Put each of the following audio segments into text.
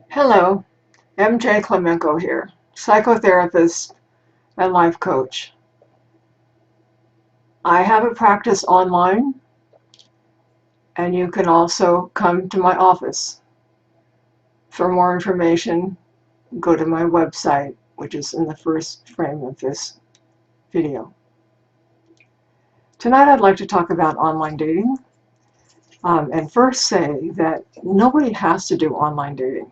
Hello, MJ Klemenko here, psychotherapist and life coach. I have a practice online, and you can also come to my office. For more information, go to my website, which is in the first frame of this video. Tonight I'd like to talk about online dating, and first say that nobody has to do online dating.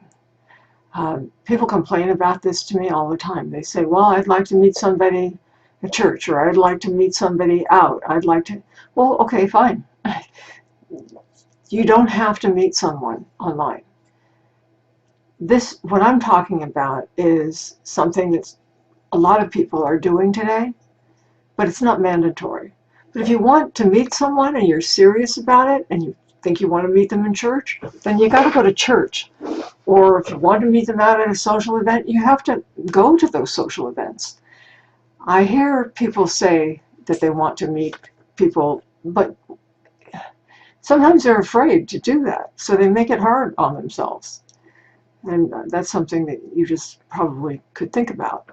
People complain about this to me all the time. They say, well, I'd like to meet somebody at church, or I'd like to meet somebody out. Well, okay, fine. You don't have to meet someone online. What I'm talking about is something that a lot of people are doing today, but it's not mandatory. But if you want to meet someone and you're serious about it and you think you want to meet them in church, then you got to go to church. Or if you want to meet them out at a social event, you have to go to those social events. I hear people say that they want to meet people, but sometimes they're afraid to do that, so they make it hard on themselves. And that's something that you just probably could think about.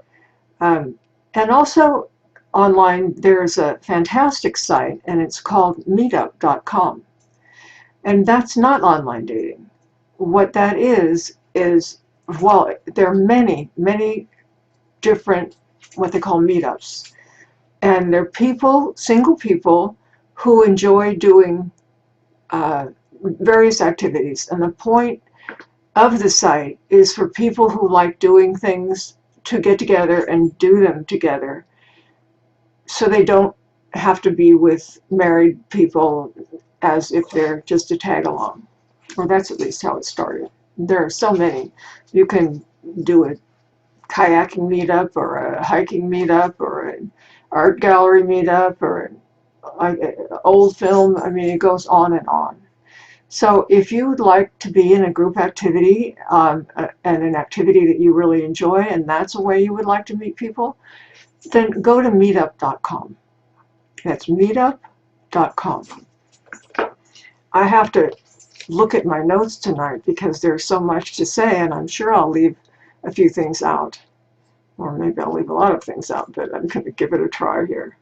And also online, there's a fantastic site, and it's called meetup.com. And that's not online dating. What that is, well, there are many, many different what they call meetups. And they're people, single people, who enjoy doing various activities. And the point of the site is for people who like doing things to get together and do them together, so they don't have to be with married people as if they're just a tag along. Or that's at least how it started. There are so many. You can do a kayaking meetup, or a hiking meetup, or an art gallery meetup, or an old film. I mean, it goes on and on. So if you would like to be in a group activity, and an activity that you really enjoy, and that's a way you would like to meet people, then go to meetup.com. That's meetup.com. I have to look at my notes tonight because there's so much to say, and I'm sure I'll leave a few things out. Or maybe I'll leave a lot of things out, but I'm going to give it a try here.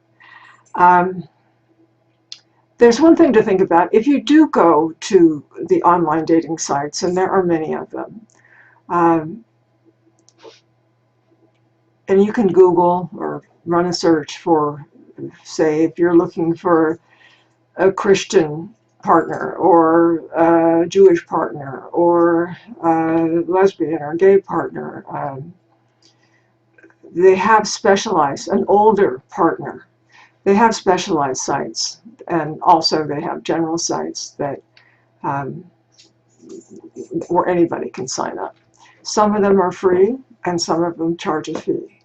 There's one thing to think about. If you do go to the online dating sites, and there are many of them, and you can Google or run a search for, say, if you're looking for a Christian partner, or a Jewish partner, or a lesbian or gay partner, they have specialized, an older partner. They have specialized sites, and also they have general sites that where anybody can sign up. Some of them are free, and some of them charge a fee.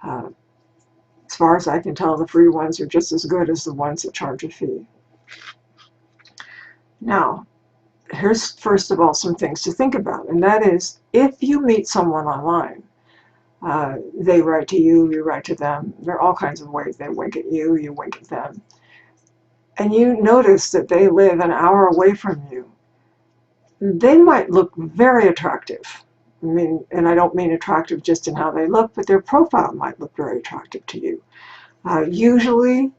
As far as I can tell, the free ones are just as good as the ones that charge a fee. Now, here's first of all some things to think about, and that is, if you meet someone online, they write to you, you write to them. There are all kinds of ways. They wink at you, you wink at them. And you notice that they live an hour away from you. They might look very attractive. I mean, and I don't mean attractive just in how they look, but their profile might look very attractive to you. Usually,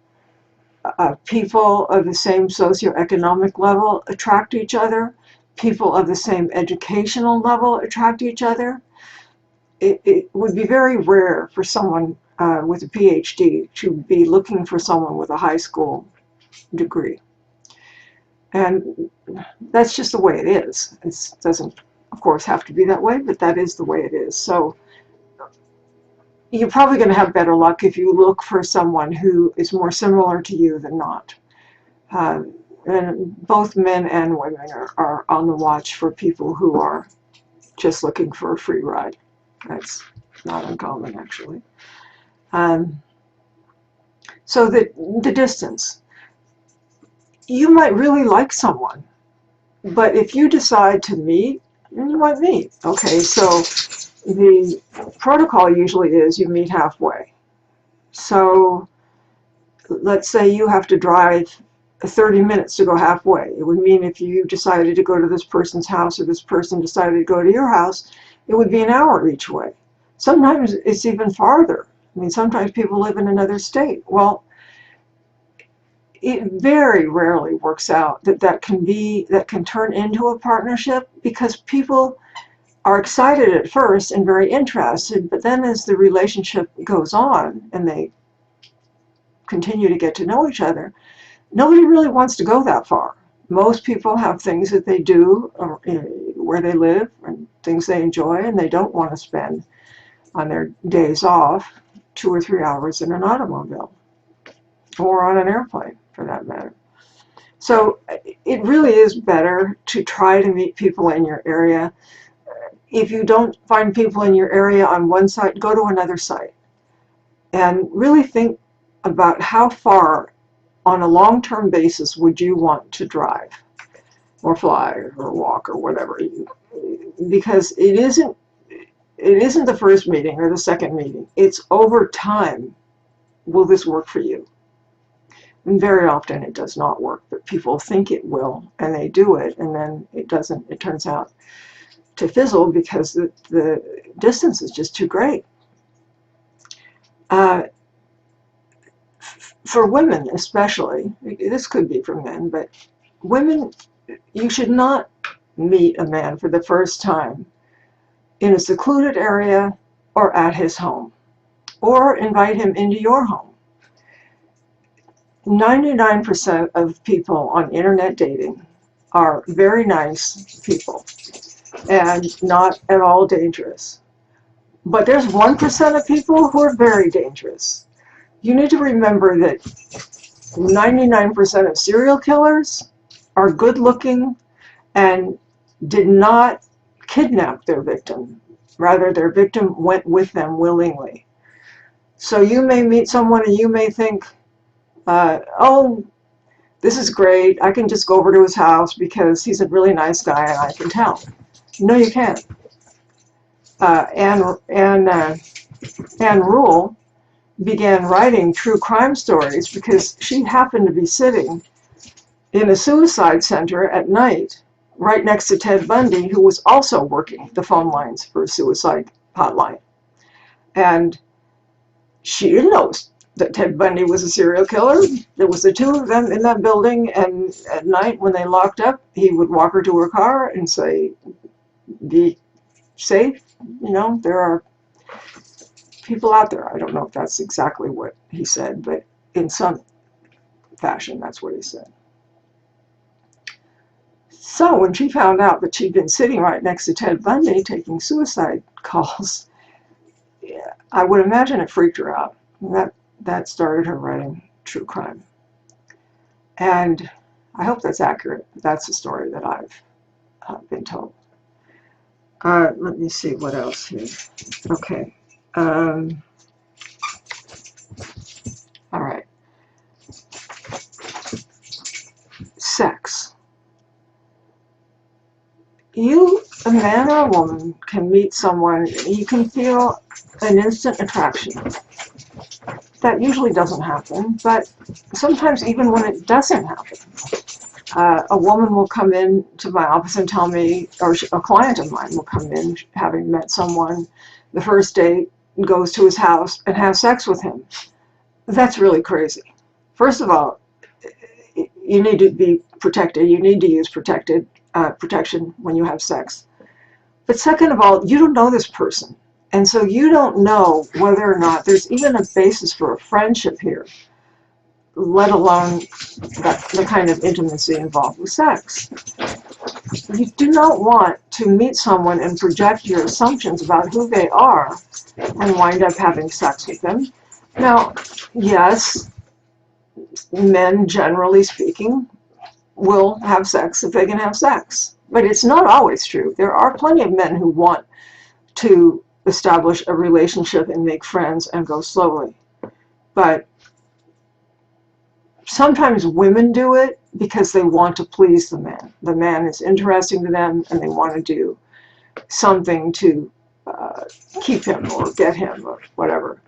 people of the same socioeconomic level attract each other. People of the same educational level attract each other. It would be very rare for someone with a PhD to be looking for someone with a high school degree. And that's just the way it is. It doesn't, of course, have to be that way, but that is the way it is. So you're probably going to have better luck if you look for someone who is more similar to you than not. And both men and women are on the watch for people who are just looking for a free ride. That's not uncommon, actually. So the distance. You might really like someone, but if you decide to meet, then you might meet. Okay, so the protocol usually is you meet halfway. So let's say you have to drive 30 minutes to go halfway. It would mean if you decided to go to this person's house or this person decided to go to your house, it would be an hour each way. Sometimes it's even farther. I mean, sometimes people live in another state. Well, it very rarely works out that can turn into a partnership, because people are excited at first and very interested, but then as the relationship goes on and they continue to get to know each other, nobody really wants to go that far. Most people have things that they do where they live and things they enjoy, and they don't want to spend on their days off 2 or 3 hours in an automobile or on an airplane for that matter. So it really is better to try to meet people in your area. If you don't find people in your area on one site, go to another site and really think about how far on a long-term basis would you want to drive or fly or walk or whatever, because it isn't the first meeting or the second meeting. It's over time, will this work for you? And very often it does not work, but people think it will and they do it, and then it doesn't. It turns out to fizzle because the distance is just too great. For women especially, this could be for men, but women, you should not meet a man for the first time in a secluded area or at his home, or invite him into your home. 99% of people on internet dating are very nice people and not at all dangerous. But there's 1% of people who are very dangerous. You need to remember that 99% of serial killers are good looking and did not kidnap their victim. Rather, their victim went with them willingly. So you may meet someone and you may think, oh, this is great. I can just go over to his house because he's a really nice guy and I can tell. No, you can't. Anne Rule began writing true crime stories because she happened to be sitting in a suicide center at night right next to Ted Bundy, who was also working the phone lines for a suicide hotline. And she didn't know that Ted Bundy was a serial killer. There was the two of them in that building, and at night when they locked up, he would walk her to her car and say, be safe. You know, there are people out there. I don't know if that's exactly what he said, but in some fashion, that's what he said. So when she found out that she'd been sitting right next to Ted Bundy taking suicide calls, yeah, I would imagine it freaked her out. That started her writing true crime. And I hope that's accurate. That's the story that I've been told. Let me see what else here. Okay. All right. Sex. You, a man or a woman, can meet someone, you can feel an instant attraction. That usually doesn't happen, but sometimes even when it doesn't happen, a woman will come in to my office and tell me, or a client of mine will come in having met someone the first date, goes to his house and has sex with him. That's really crazy. First of all, you need to be protected. You need to use protection when you have sex. But second of all, you don't know this person. And so you don't know whether or not there's even a basis for a friendship here, let alone the kind of intimacy involved with sex. You do not want to meet someone and project your assumptions about who they are and wind up having sex with them. Now, yes, men, generally speaking, will have sex if they can have sex. But it's not always true. There are plenty of men who want to establish a relationship and make friends and go slowly. But sometimes women do it because they want to please the man. The man is interesting to them and they want to do something to keep him or get him or whatever.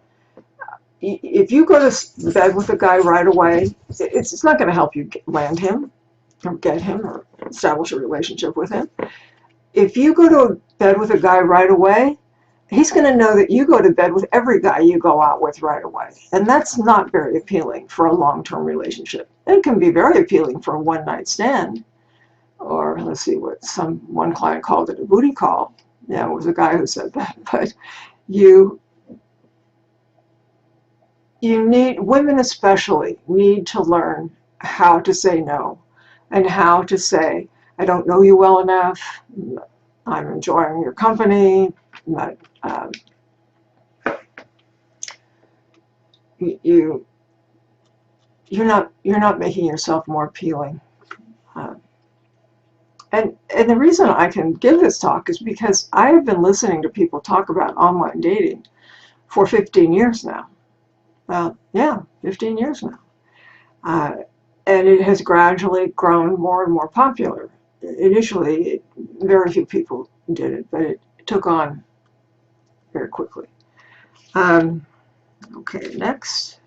if you go to bed with a guy right away, it's not going to help you land him or get him or establish a relationship with him. If you go to bed with a guy right away, he's going to know that you go to bed with every guy you go out with right away. And that's not very appealing for a long-term relationship. It can be very appealing for a one-night stand. Or let's see what one client called it, a booty call. Yeah, it was a guy who said that. But you need, women especially, need to learn how to say no and how to say, I don't know you well enough, I'm enjoying your company, but you're not making yourself more appealing. And the reason I can give this talk is because I have been listening to people talk about online dating for 15 years now. Well, yeah, 15 years now. And it has gradually grown more and more popular. Initially, very few people did it, but it took on very quickly. Okay, next.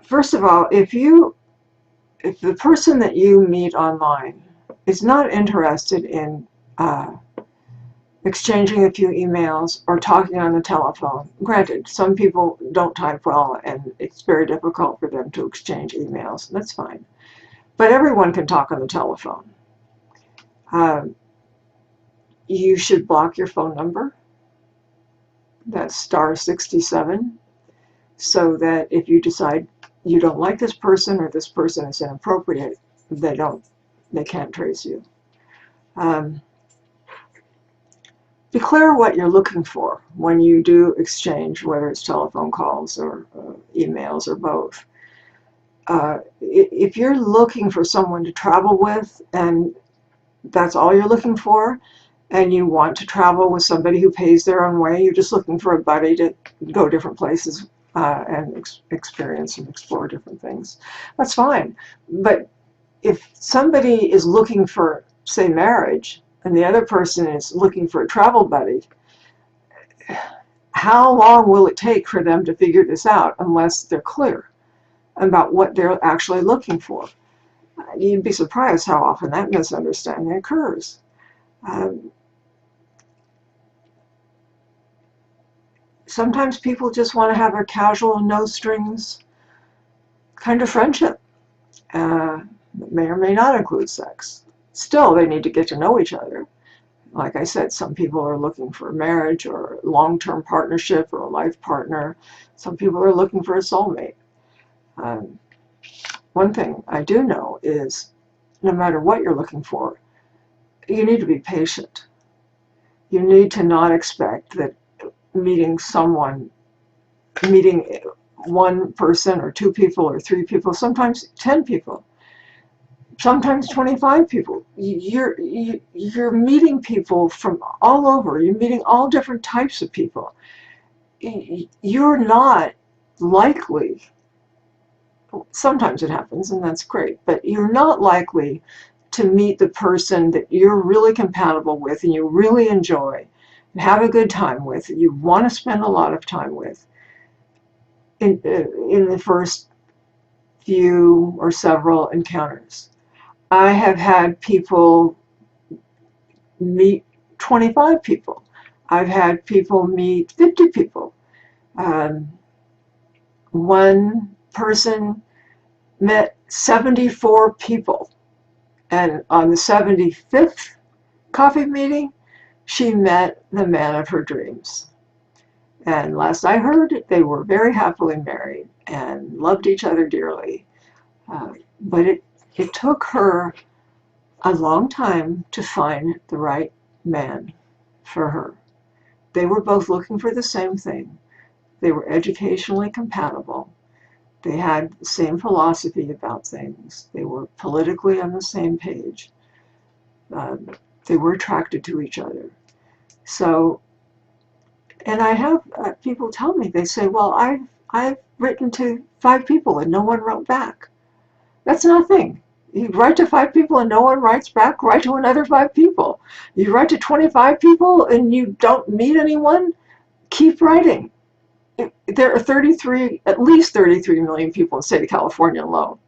First of all, if the person that you meet online is not interested in exchanging a few emails or talking on the telephone, granted, some people don't type well and it's very difficult for them to exchange emails, that's fine. But everyone can talk on the telephone. You should block your phone number. That's *67, so that if you decide you don't like this person or this person is inappropriate, they can't trace you. Declare what you're looking for when you do exchange, whether it's telephone calls or emails or both. If you're looking for someone to travel with and that's all you're looking for, and you want to travel with somebody who pays their own way, you're just looking for a buddy to go different places and experience and explore different things, that's fine. But if somebody is looking for, say, marriage, and the other person is looking for a travel buddy, how long will it take for them to figure this out unless they're clear about what they're actually looking for? You'd be surprised how often that misunderstanding occurs. Sometimes people just want to have a casual, no-strings kind of friendship. That may or may not include sex. Still, they need to get to know each other. Like I said, some people are looking for marriage or long-term partnership or a life partner. Some people are looking for a soulmate. One thing I do know is no matter what you're looking for, you need to be patient. You need to not expect that meeting one person or two people or three people, sometimes 10 people, sometimes 25 people. You're meeting people from all over. You're meeting all different types of people. You're not likely, sometimes it happens and that's great, but you're not likely to meet the person that you're really compatible with and you really enjoy and have a good time with, you want to spend a lot of time with in the first few or several encounters. I have had people meet 25 people. I've had people meet 50 people. One person met 74 people. And on the 75th coffee meeting, she met the man of her dreams. And last I heard, they were very happily married and loved each other dearly. But it took her a long time to find the right man for her. They were both looking for the same thing. They were educationally compatible. They had the same philosophy about things. They were politically on the same page. They were attracted to each other. So, and I have people tell me, they say, well, I've written to 5 people and no one wrote back. That's nothing. You write to 5 people and no one writes back, write to another 5 people. You write to 25 people and you don't meet anyone, keep writing. there are at least 33 million people in the state of California alone.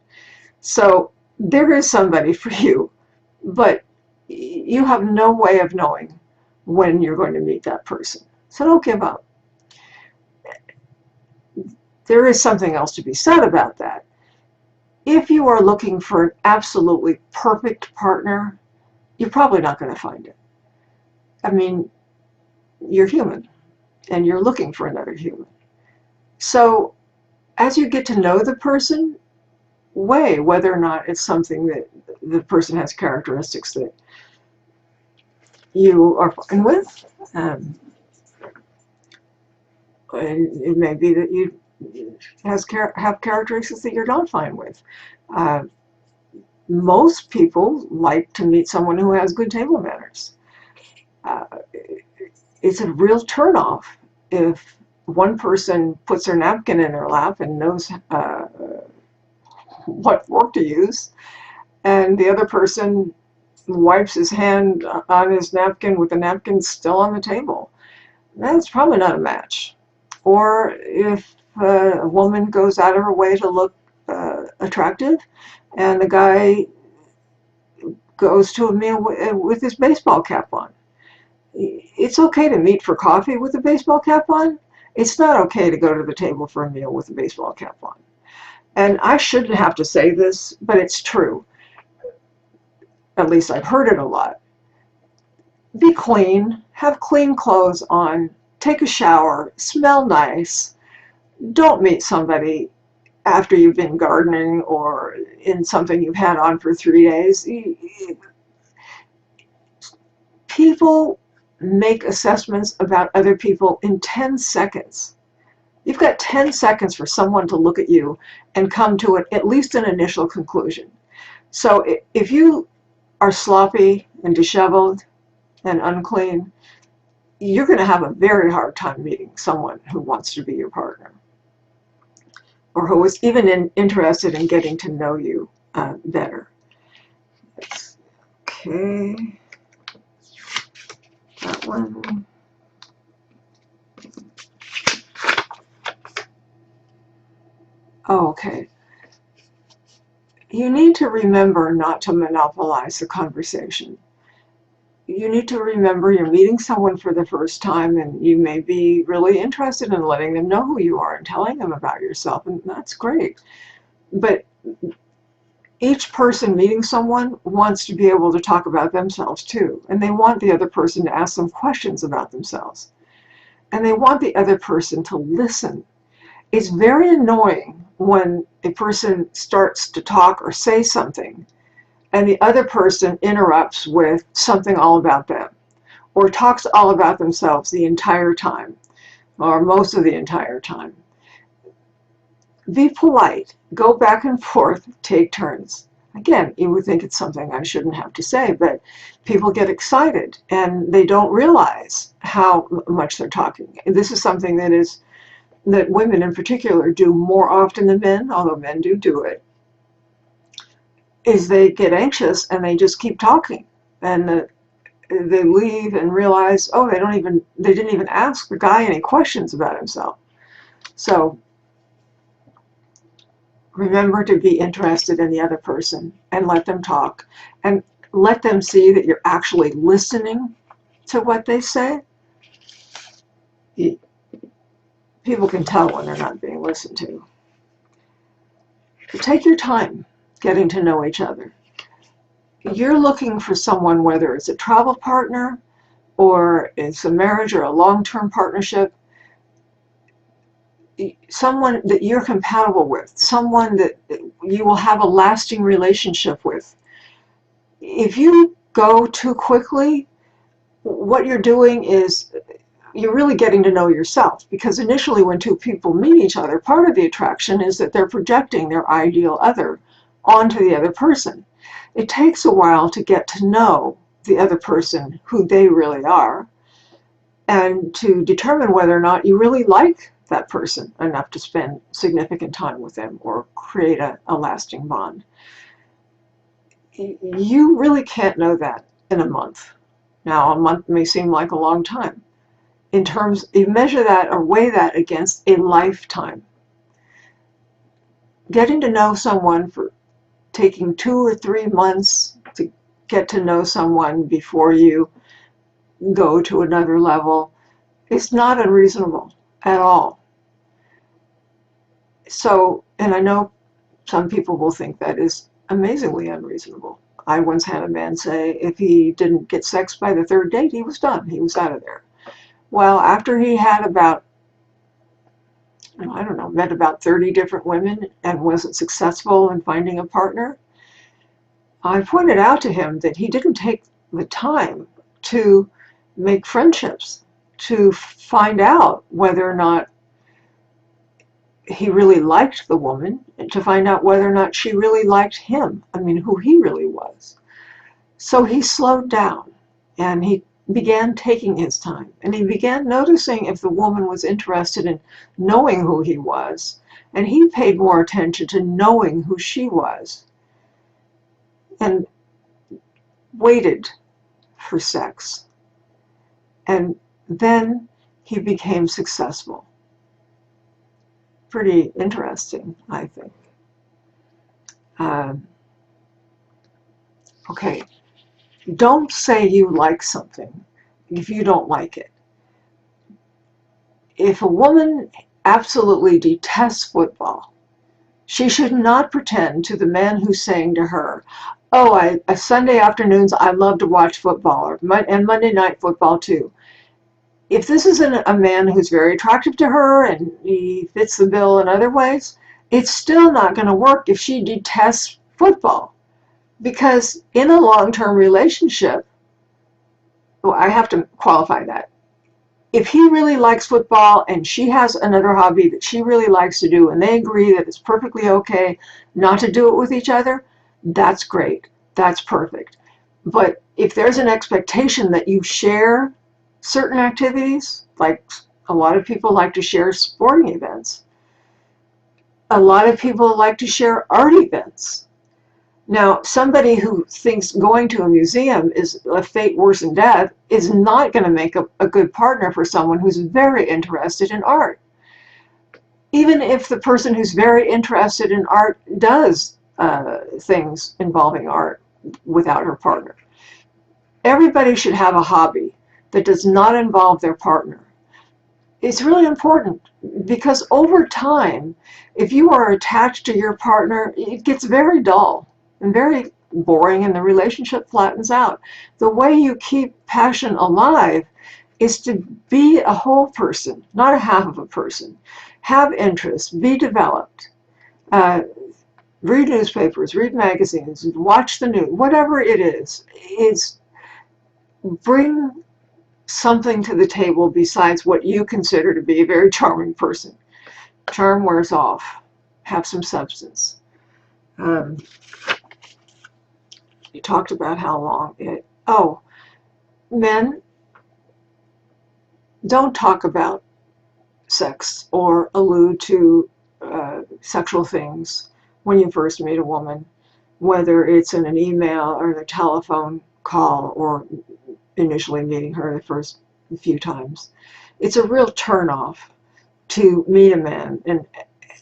So there is somebody for you, but you have no way of knowing when you're going to meet that person. So don't give up. There is something else to be said about that. If you are looking for an absolutely perfect partner, you're probably not going to find it. I mean, you're human and you're looking for another human. So as you get to know the person, weigh whether or not it's something that the person has characteristics that you are fine with. And it may be that you have characteristics that you're not fine with. Uh, most people like to meet someone who has good table manners. Uh, it's a real turnoff if one person puts their napkin in their lap and knows what fork to use, and the other person wipes his hand on his napkin with the napkin still on the table. That's probably not a match. Or if a woman goes out of her way to look attractive, and the guy goes to a meal with his baseball cap on. It's okay to meet for coffee with a baseball cap on. It's not okay to go to the table for a meal with a baseball cap on. And I shouldn't have to say this, but it's true. At least I've heard it a lot. Be clean, have clean clothes on, take a shower, smell nice. Don't meet somebody after you've been gardening or in something you've had on for 3 days. People make assessments about other people in 10 seconds. You've got 10 seconds for someone to look at you and come to at least an initial conclusion. So if you are sloppy and disheveled and unclean, you're going to have a very hard time meeting someone who wants to be your partner, or who is even interested in getting to know you better. Okay, that one. Oh, okay. You need to remember not to monopolize the conversation. You need to remember you're meeting someone for the first time, and you may be really interested in letting them know who you are and telling them about yourself, and that's great. But each person meeting someone wants to be able to talk about themselves too, and they want the other person to ask them questions about themselves, and they want the other person to listen. It's very annoying when a person starts to talk or say something and the other person interrupts with something all about them, or talks all about themselves the entire time, or most of the entire time. Be polite, go back and forth, take turns. Again, you would think it's something I shouldn't have to say, but people get excited and they don't realize how much they're talking. And this is something that women in particular do more often than men, although men do it, is they get anxious and they just keep talking. And they leave and realize, oh, they didn't even ask the guy any questions about himself. So remember to be interested in the other person and let them talk, and let them see that you're actually listening to what they say. People can tell when they're not being listened to. Take your time getting to know each other. You're looking for someone, whether it's a travel partner or it's a marriage or a long-term partnership, someone that you're compatible with, someone that you will have a lasting relationship with. If you go too quickly, what you're doing is you're really getting to know yourself, because initially when two people meet each other, part of the attraction is that they're projecting their ideal other onto the other person. It takes a while to get to know the other person, who they really are, and to determine whether or not you really like that person enough to spend significant time with them or create a lasting bond. You really can't know that in a month. Now, a month may seem like a long time. in terms, you measure that or weigh that against a lifetime. Getting to know someone for taking 2 or 3 months to get to know someone before you go to another level is not unreasonable at all. So, and I know some people will think that is amazingly unreasonable. I once had a man say if he didn't get sex by the 3rd date, he was done. He was out of there. Well, after he had about, I don't know, met about 30 different women and wasn't successful in finding a partner, I pointed out to him that he didn't take the time to make friendships, to find out whether or not he really liked the woman, and to find out whether or not she really liked him. I mean, who he really was. So he slowed down and he began taking his time, and he began noticing if the woman was interested in knowing who he was, and he paid more attention to knowing who she was and waited for sex. And then he became successful. Pretty interesting, I think. Okay, don't say you like something if you don't like it. If a woman absolutely detests football, she should not pretend to the man who's saying to her, oh, Sunday afternoons I love to watch football, and Monday night football too. If this isn't a man who's very attractive to her and he fits the bill in other ways, it's still not going to work if she detests football. Because in a long-term relationship, well, I have to qualify that. If he really likes football and she has another hobby that she really likes to do and they agree that it's perfectly okay not to do it with each other, that's great. That's perfect. But if there's an expectation that you share certain activities, like a lot of people like to share sporting events, a lot of people like to share art events. Now, somebody who thinks going to a museum is a fate worse than death is not going to make a good partner for someone who's very interested in art. Even if the person who's very interested in art does things involving art without her partner. Everybody should have a hobby that does not involve their partner. It's really important because over time, if you are attached to your partner, it gets very dull and very boring and the relationship flattens out. The way you keep passion alive is to be a whole person, not a half of a person. Have interests, be developed. Read newspapers, read magazines, watch the news, whatever it is bring something to the table besides what you consider to be a very charming person. Charm wears off. Have some substance. You talked about how long it... Oh, men, don't talk about sex or allude to sexual things when you first meet a woman, whether it's in an email or a telephone call or initially meeting her the first few times. It's a real turnoff to meet a man and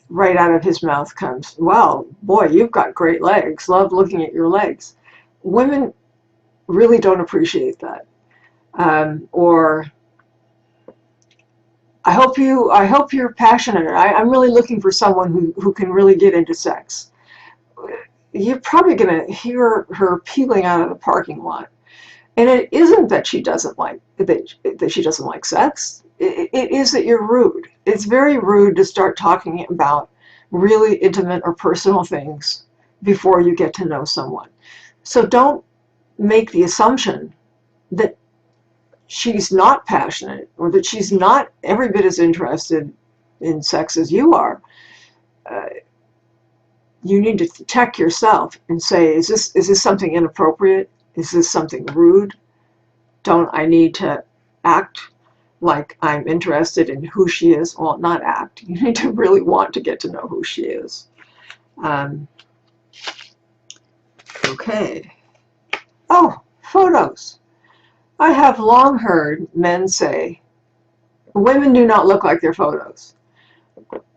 right out of his mouth comes, well, boy, you've got great legs. Love looking at your legs. Women really don't appreciate that. Or I hope you're passionate. I'm really looking for someone who can really get into sex. You're probably going to hear her peeling out of the parking lot. And it isn't that she doesn't like that she doesn't like sex. It is that you're rude. It's very rude to start talking about really intimate or personal things before you get to know someone. So don't make the assumption that she's not passionate or that she's not every bit as interested in sex as you are. You need to check yourself and say, is this something inappropriate? Is this something rude? Don't I need to act like I'm interested in who she is? Well, not act. You need to really want to get to know who she is. Okay. Oh, photos. I have long heard men say Women do not look like their photos.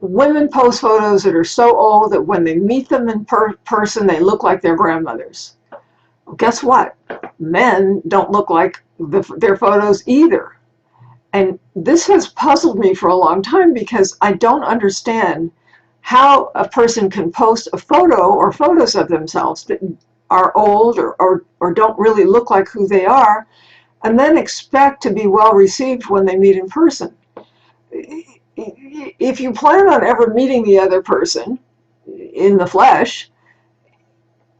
Women post photos that are so old that when they meet them in person, they look like their grandmothers. Well, guess what? Men don't look like their photos either. And this has puzzled me for a long time because I don't understand how a person can post a photo or photos of themselves that are old or don't really look like who they are, and then expect to be well received when they meet in person. If you plan on ever meeting the other person in the flesh,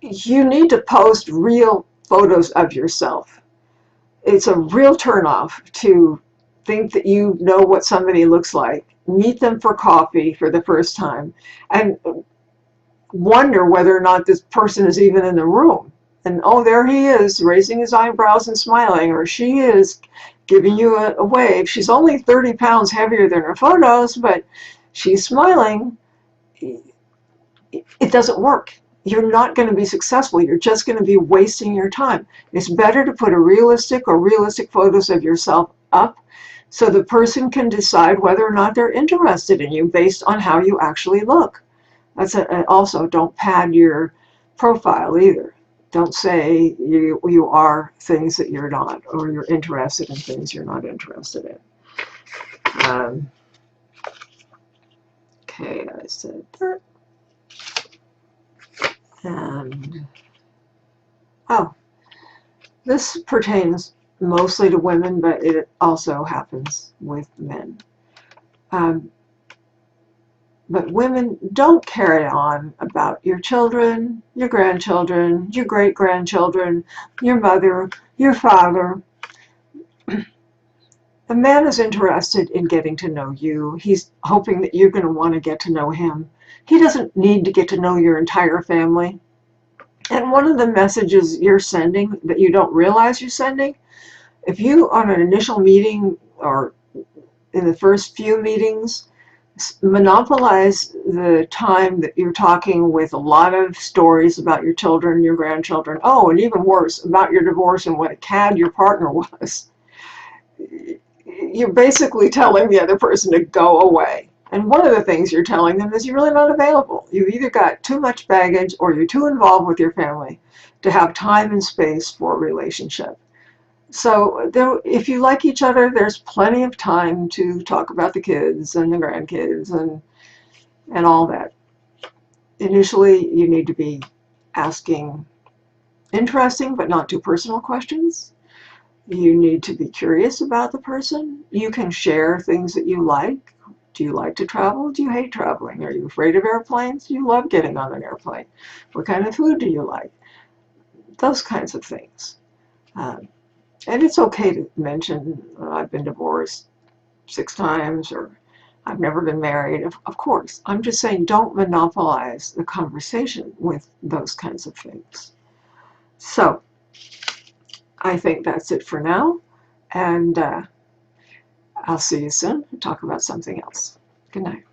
you need to post real photos of yourself. It's a real turnoff to think that you know what somebody looks like, meet them for coffee for the first time, and wonder whether or not this person is even in the room. And oh, there he is, raising his eyebrows and smiling, or she is giving you a wave. She's only 30 pounds heavier than her photos, but she's smiling. It doesn't work. You're not going to be successful. You're just going to be wasting your time. It's better to put a realistic or realistic photos of yourself up so the person can decide whether or not they're interested in you based on how you actually look. Also, don't pad your profile either. Don't say you are things that you're not, or you're interested in things you're not interested in. Okay, I said that. And, oh, this pertains mostly to women, but it also happens with men. But women, don't carry on about your children, your grandchildren, your great-grandchildren, your mother, your father. The man is interested in getting to know you. He's hoping that you're going to want to get to know him. He doesn't need to get to know your entire family. And one of the messages you're sending that you don't realize you're sending, if you on an initial meeting or in the first few meetings monopolize the time that you're talking with a lot of stories about your children, your grandchildren, oh, and even worse, about your divorce and what a cad your partner was, you're basically telling the other person to go away. And one of the things you're telling them is you're really not available. You've either got too much baggage or you're too involved with your family to have time and space for a relationship. So if you like each other, there's plenty of time to talk about the kids and the grandkids and all that. Initially, you need to be asking interesting but not too personal questions. You need to be curious about the person. You can share things that you like. Do you like to travel? Do you hate traveling? Are you afraid of airplanes? Do you love getting on an airplane? What kind of food do you like? Those kinds of things. And it's okay to mention, I've been divorced 6 times, or I've never been married. Of course. I'm just saying, don't monopolize the conversation with those kinds of things. So, I think that's it for now. And I'll see you soon and talk about something else. Good night.